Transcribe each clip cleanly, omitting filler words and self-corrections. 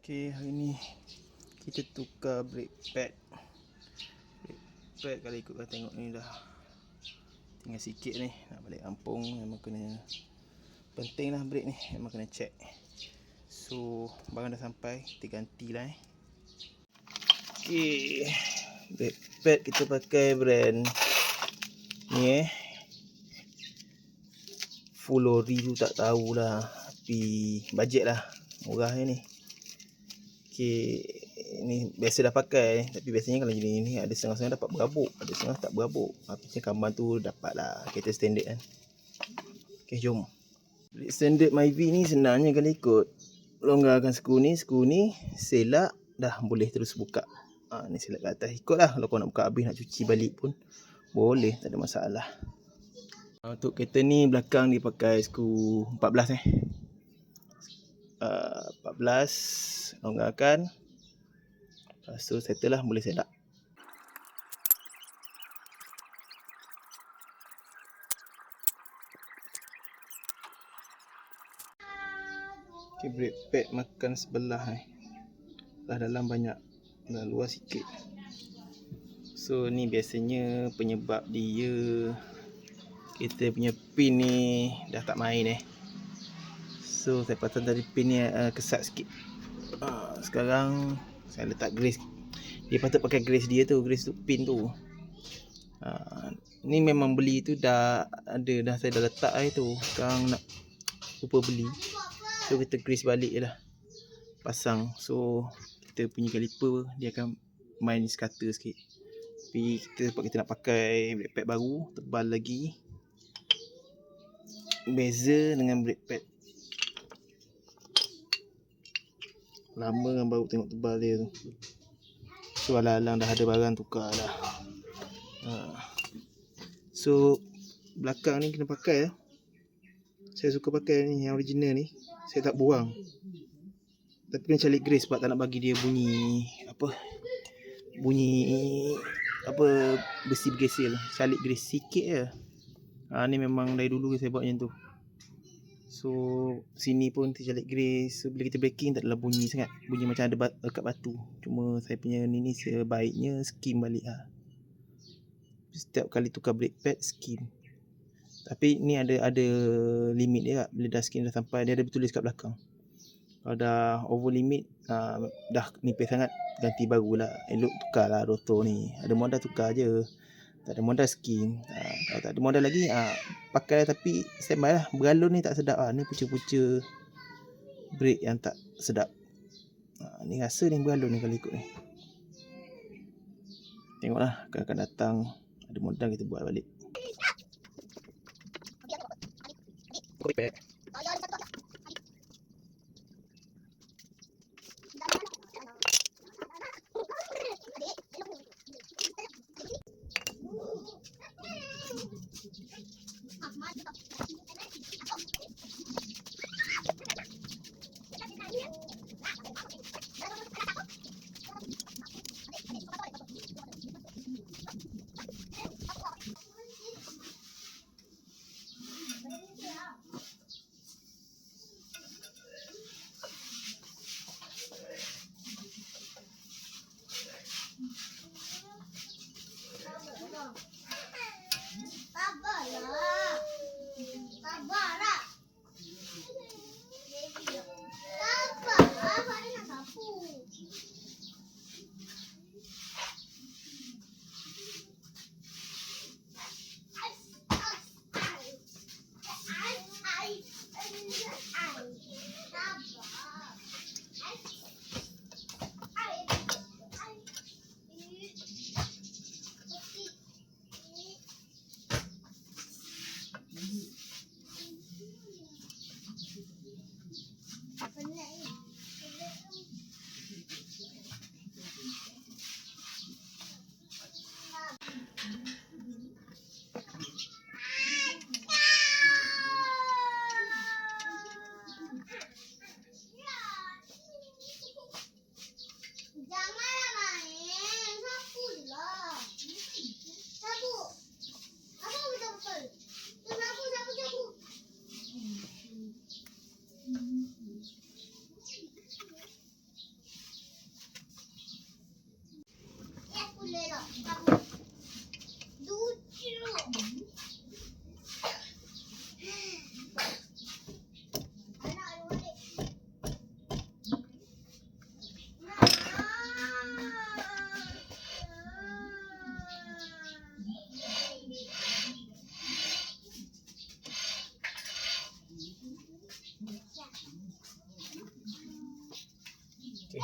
Okay, hari ni kita tukar brake pad. Brake pad kalau ikut kau tengok ni dah tinggal sikit ni, nak balik kampung. Memang kena, penting lah brake ni, memang kena check. So barang dah sampai, kita gantilah Okay, brake pad kita pakai brand ni Full ori tu tak tahulah, tapi bajet lah, murah ni. Okay, ni biasa dah pakai, tapi biasanya kalau jenis ni ada setengah-setengah dapat berabuk, ada setengah tak berabuk. Macam kamban tu dapat lah, kereta standard kan. Okay, jom. Standard Myvi ni senangnya kalau ikut, longgarkan skru ni, selak, dah boleh terus buka. Ni selak ke atas, ikut lah. Kalau kau nak buka habis, nak cuci balik pun boleh, tak ada masalah. Untuk kereta ni belakang dia pakai skru 14 14, longgarkan. Lepas tu settle lah, boleh selak. Okay, brake pad makan sebelah Dah dalam banyak, dah luar sikit. So ni biasanya penyebab dia, kita punya pin ni dah tak main So saya pasang tadi pin ni kesat sikit. Sekarang saya letak grease. Dia patut pakai grease dia tu, grease tu pin tu. Ni memang beli tu dah ada, dah saya dah letak tu. Sekarang nak lupa beli, so kita grease balik je lah, pasang. So kita punya caliper dia akan main scatter sikit. Tapi kita nak pakai brake pad baru, tebal lagi. Beza dengan brake pad lama dengan baru tengok tebal dia tu. So alang-alang dah ada barang, tukar lah. So belakang ni kena pakai Saya suka pakai ni, yang original ni. Saya tak buang, tapi kena calik grease sebab tak nak bagi dia bunyi besi bergesil. Calik grease sikit je. Ni memang dari dulu saya buat macam tu. So sini pun kita calik grease. So bila kita braking tak adalah bunyi sangat, bunyi macam ada kat batu. Cuma saya punya ni sebaiknya skim balik lah. Setiap kali tukar brake pad skim. Tapi ni ada limit dia. Bila dah skim dah sampai, dia ada bertulis kat belakang. Kalau dah over limit, dah nipis sangat, ganti barulah. Elok tukar lah rotor ni. Ada modal tukar je, tak ada modal skin. Kalau tak ada modal lagi, pakai tapi standby lah. Beralun ni tak sedap lah. Ni puca-puca brake yang tak sedap. Ni rasa ni beralun ni kalau ikut ni. Tengoklah, akan datang ada modal kita buat balik. Brake pad.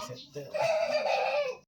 settle.